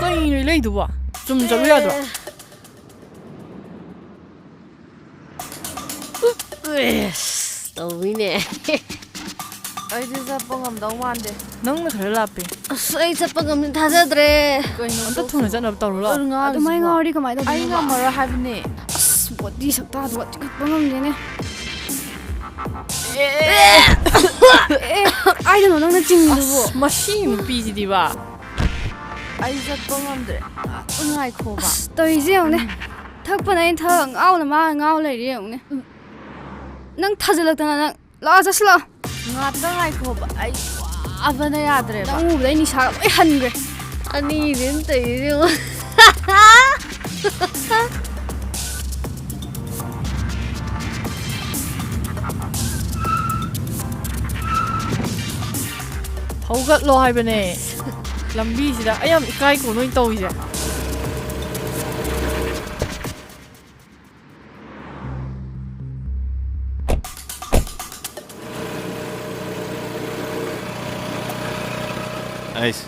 ꯀꯩꯅꯣ ꯂꯩꯗꯨꯕꯣ ꯆꯨꯝ ꯆꯠꯂꯨ ꯌꯥꯗ꯭ꯔꯣ ꯇꯧꯋꯤꯅꯦ ꯑꯩꯗꯤ ꯆꯠꯄ ꯉꯝꯗꯧ ꯃꯥꯟꯗꯦ ꯅꯪꯅ ꯈꯔ ꯂꯥꯞꯄꯦ ꯑꯁ ꯑꯩ ꯆꯠꯄ ꯉꯝꯗꯦ ꯊꯥꯖꯗ꯭ꯔꯦ ꯀꯩꯅꯣ ꯑꯝꯇ ꯊꯨꯅ ꯆꯠꯅꯕ ꯇꯧꯔꯣ ꯂꯥꯛꯑꯣ ꯑꯗꯨꯃꯥꯏꯅ ꯉꯥꯎꯔꯗꯤ ꯀꯃꯥꯏꯅ ꯑꯩ ꯇꯧꯗꯣꯏꯅꯣ ꯉꯝꯃꯔꯣꯏ ꯍꯥꯏꯕꯅꯦ ꯑꯁ ꯕꯣꯗꯤ ꯁꯛꯇꯥꯗꯨꯒ ꯆꯤꯡꯈꯠꯄ ꯉꯝꯗꯦꯅꯦ ꯀꯥꯏꯗꯅꯣ ꯅꯪꯅ ꯆꯤꯡꯉꯤꯗꯨꯕꯣ ꯃꯁꯤ ꯅꯨꯄꯤꯁꯤꯗꯤꯕ ꯑꯩ ꯆꯠꯄ ꯉꯝꯗ꯭ꯔꯦ ꯉꯥꯏꯈꯣꯕ ꯇꯧꯔꯤꯁꯦ ꯌꯦꯡꯉꯨꯅꯦ ꯊꯛꯄꯅ ꯑꯩꯅ ꯊꯛ ꯉꯥꯎꯅ ꯃꯥꯅ ꯉꯥꯎ ꯂꯩꯔꯤ ꯌꯦꯡꯉꯨꯅꯦ ꯅꯪ ꯊꯥꯖꯤꯜꯂꯛꯇꯅ ꯅꯪ ꯂꯥꯛꯑꯣ ꯆꯠꯁꯤꯜꯂꯛꯑꯣ ꯉꯥꯛꯇ ꯉꯥꯏꯈꯣꯕ ꯑꯩ ꯋꯥꯕꯅ ꯌꯥꯗ꯭ꯔꯦꯕ ꯅꯪ ꯎꯕꯗ ꯑꯩ ꯅꯤꯁꯥꯒ ꯂꯣꯏ ꯍꯟꯈ꯭ꯔꯦ ꯑꯅꯤꯅꯦꯅ ꯇꯧꯔꯤꯁꯦ ꯌꯦꯡꯉꯣ ꯍꯧꯒꯠꯂꯣ ꯍꯥꯏꯕꯅꯦ ꯂꯝꯕꯤꯁꯤꯗ ꯑꯩ ꯌꯥꯝ ꯏꯀꯥꯏꯀꯣ ꯅꯣꯏ ꯇꯧꯔꯤꯁꯦ ꯑꯩꯁ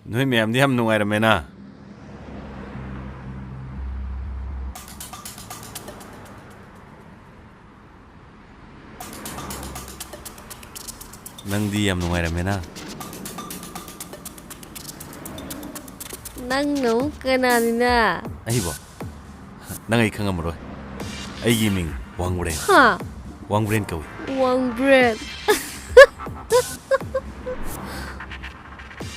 ꯅꯣꯏ ꯃꯌꯥꯝꯗꯤ ꯌꯥꯝ ꯅꯨꯡꯉꯥꯏꯔꯝꯃꯦꯅ ꯅꯪꯗꯤ ꯌꯥꯝ ꯅꯨꯡꯉꯥꯏꯔꯝꯃꯦꯅ ꯅꯪꯅ ꯑꯃꯨꯛ ꯀꯅꯥꯅꯤꯅ ꯑꯩꯕꯣ ꯅꯪ ꯑꯩ ꯈꯪꯉꯝꯃꯔꯣꯏ ꯑꯩꯒꯤ ꯃꯤꯡ ꯋꯥꯡꯕ꯭ꯔꯦꯟ ꯍꯥ ꯋꯥꯡꯕ꯭ꯔꯦꯟ ꯀꯧꯏ ꯋꯥꯡꯕ꯭ꯔꯦꯟ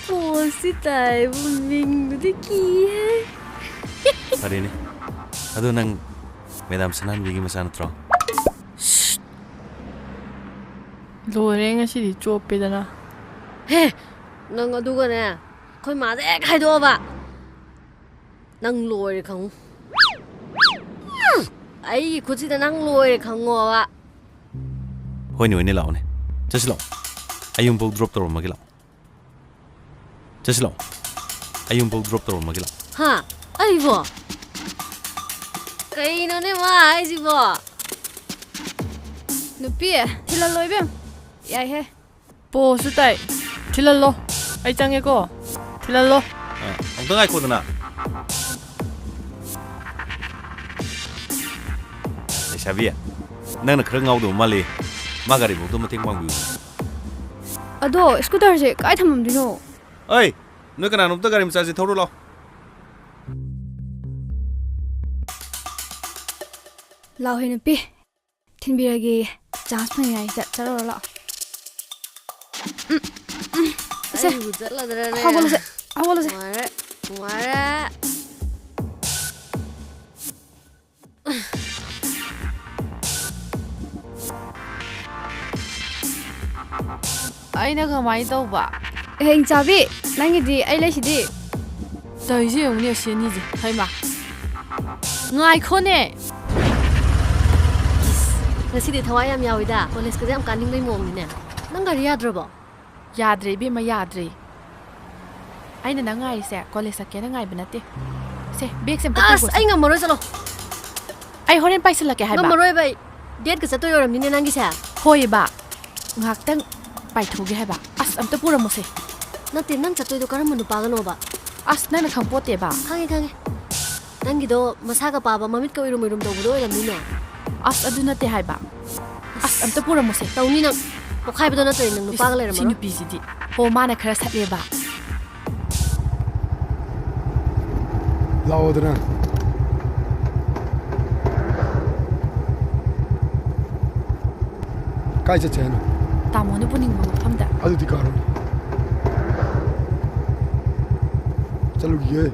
ꯄꯣꯁꯇꯤ ꯇꯥꯏꯕꯨ ꯃꯤꯡꯗꯨꯗꯤ ꯀꯤꯍꯦ ꯐꯔꯦꯅꯦ ꯑꯗꯣ ꯅꯪ ꯃꯦꯗꯥꯝ ꯁꯅꯥꯟꯕꯤꯒꯤ ꯃꯆꯥ ꯅꯠꯇ꯭ꯔꯣ ꯂꯣꯏꯔꯦ ꯉꯁꯤꯗꯤ ꯆꯣꯞꯄꯦꯗꯅ ꯍꯦ ꯅꯪ ꯑꯗꯨꯒꯅꯦ ꯑꯩꯈꯣꯏ ꯃꯥꯗ ꯍꯦꯛ ꯍꯥꯏꯗꯣꯛꯑꯕ ꯅꯪ ꯂꯣꯏꯔꯦ ꯈꯪꯉꯨ ꯑꯩꯒꯤ ꯈꯨꯠꯁꯤꯗ ꯅꯪ ꯂꯣꯏꯔꯦ ꯈꯪꯉꯣꯕ ꯍꯣꯏꯅꯦ ꯍꯣꯏꯅꯦ ꯂꯥꯛꯑꯣꯅꯦ ꯆꯠꯁꯤ ꯂꯥꯛꯑꯣ ꯑꯩ ꯌꯨꯝꯐꯥꯎ ꯗ꯭ꯔꯣꯞ ꯇꯧꯔꯝꯃꯒꯦ ꯂꯥꯛꯑꯣ ꯆꯠꯁꯤ ꯂꯥꯛꯑꯣ ꯑꯩ ꯌꯨꯝꯐꯥꯎ ꯗ꯭ꯔꯣꯞ ꯇꯧꯔꯝꯃꯒꯦ ꯂꯥꯛꯑꯣ ꯍꯥ ꯑꯩꯕꯣ ꯀꯩꯅꯣꯅꯦ ꯃꯥ ꯍꯥꯏꯁꯤꯕꯣ ꯅꯨꯄꯤ ꯊꯤꯜꯍꯜꯂꯣ ꯏꯕꯦꯝ ꯌꯥꯏꯍꯦ ꯄꯣꯁꯁꯨ ꯇꯥꯏ ꯊꯤꯜꯍꯜꯂꯣ ꯑꯩ ꯆꯪꯉꯦꯀꯣ ꯊꯤꯜꯍꯜꯂꯣ ꯑꯝꯇ ꯉꯥꯏꯈꯣꯗꯅ ꯂꯩꯁꯥꯕꯤ ꯅꯪꯅ ꯈꯔ ꯉꯥꯎꯗꯕ ꯃꯥꯜꯂꯤ ꯃꯥ ꯒꯥꯔꯤꯐꯧꯗ ꯃꯇꯦꯡ ꯄꯥꯡꯕꯤꯌꯨ ꯑꯗꯣ ꯁ꯭ꯀꯨꯇꯔꯁꯦ ꯀꯥꯏ ꯊꯝꯃꯝꯗꯣꯏꯅꯣ ꯑꯩ ꯅꯣꯏ ꯀꯅꯥꯅꯣꯝꯇ ꯒꯥꯔꯤ ꯃꯆꯥꯁꯦ ꯊꯧꯔꯣ ꯂꯥꯛꯑꯣ ꯂꯥꯛꯑꯣ ꯍꯦ ꯅꯨꯄꯤ ꯊꯤꯟꯕꯤꯔꯒꯦ ꯆꯥꯟꯁ ꯐꯪꯉꯤꯉꯩꯗ ꯆꯠꯂꯣ ꯂꯥꯛꯑꯣ ꯁꯦ ꯑꯩꯕꯨ ꯆꯠꯂꯗ꯭ꯔꯅꯦ ꯍꯧꯒꯠꯂꯁꯦ ꯍꯧꯒꯠꯂꯁꯦ ꯅꯨꯡꯉꯥꯏꯔꯦ ꯅꯨꯡꯉꯥꯏꯔꯦ ꯑꯩꯅ ꯀꯃꯥꯏꯅ ꯇꯧꯕ ꯍꯌꯦꯡ ꯆꯥꯕꯤ ꯅꯪꯒꯤꯗꯤ ꯑꯩ ꯂꯩꯁꯤꯗꯤ ꯇꯧꯔꯤꯁꯦ ꯌꯦꯡꯉꯨꯅꯦ ꯁꯤ ꯑꯅꯤꯁꯦ ꯍꯩꯃꯥ ꯉꯥꯏꯈꯣꯅꯦ ꯉꯁꯤꯗꯤ ꯊꯋꯥꯏ ꯌꯥꯝ ꯌꯥꯎꯋꯤꯗ ꯀꯣꯂꯦꯖꯀꯁꯦ ꯌꯥꯝ ꯀꯥꯅꯤꯡꯕꯩ ꯃꯑꯣꯡꯅꯤꯅꯦ ꯅꯪ ꯒꯥꯔꯤ ꯌꯥꯗ꯭ꯔꯕꯣ ꯌꯥꯗ꯭ꯔꯦ ꯏꯕꯦꯝꯃ ꯌꯥꯗ꯭ꯔꯦ ꯑꯩꯅ ꯅꯪ ꯉꯥꯏꯔꯤꯁꯦ ꯀꯣꯂꯦꯖ ꯆꯠꯀꯦꯅ ꯉꯥꯏꯕ ꯅꯠꯇꯦ 세 ꯕꯦꯛꯁꯦ ꯑꯝꯇ ꯑꯁ ꯄꯨꯈꯣꯁꯦ ꯑꯩ ꯉꯝꯃꯔꯣꯏ ꯆꯠꯂꯣ ꯑꯩ ꯍꯣꯔꯦꯟ ꯄꯥꯏꯁꯤꯜꯂꯛꯀꯦ ꯍꯥꯏꯕ ꯉꯝꯃꯔꯣꯏꯕ ꯑꯩ ꯗꯦꯠꯀ ꯆꯠꯇꯣꯏ ꯑꯣꯏꯔꯝꯅꯤꯅꯦ ꯅꯪꯒꯤꯁꯦ ꯍꯣꯏꯕ ꯉꯥꯏꯍꯥꯛꯇꯪ ꯄꯥꯏꯊꯣꯛꯒꯦ ꯍꯥꯏꯕ ꯑꯁ ꯑꯝꯇ ꯄꯨꯔꯝꯃꯣꯁꯦ ꯅꯠꯇꯦ ꯅꯪ ꯆꯠꯇꯣꯏꯗꯣ ꯀꯔꯝꯕ ꯅꯨꯄꯥꯒꯅꯣꯕ ꯑꯁ ꯅꯪꯅ ꯈꯪꯄꯣꯠꯇꯦꯕ ꯈꯪꯉꯦ ꯈꯪꯉꯦ ꯅꯪꯒꯤꯗꯣ ꯃꯁꯥꯒ ꯄꯥꯕ ꯃꯃꯤꯠꯀ ꯎꯏꯔꯨꯝ ꯎꯏꯔꯨꯝ ꯇꯧꯕꯗꯣ ꯑꯣꯏꯔꯝꯅꯤꯅꯦ ꯑꯁ ꯑꯗꯨ ꯅꯠꯇꯦ ꯍꯥꯏꯕ ꯑꯁ ꯑꯝꯇ ꯄꯨꯔꯝꯃꯣꯁꯦ ꯇꯧꯅꯤ ꯅꯪ ꯄꯣꯛꯈꯥꯏꯕꯗꯣ ꯅꯠꯇ꯭ꯔꯗꯤ ꯅꯪ ꯅꯨꯄꯥꯒ ꯁꯤ ꯂꯩꯔꯝꯃꯔꯣꯏ ꯅꯨꯄꯤꯁꯤꯗꯤ ꯍꯣ ꯃꯥꯅ ꯈꯔ ꯁꯠꯂꯦꯕ ꯂꯥꯛꯑꯣꯗꯅ ꯀꯥꯏ ꯆꯠꯁꯦ ꯍꯥꯏꯅꯣ ꯇꯥꯃꯣꯅ ꯄꯨꯅꯤꯡꯕ ꯃꯐꯝꯗ ꯑꯗꯨꯗꯤ ꯀꯥꯔꯣ ꯆꯠꯂꯨꯈꯤꯒꯦ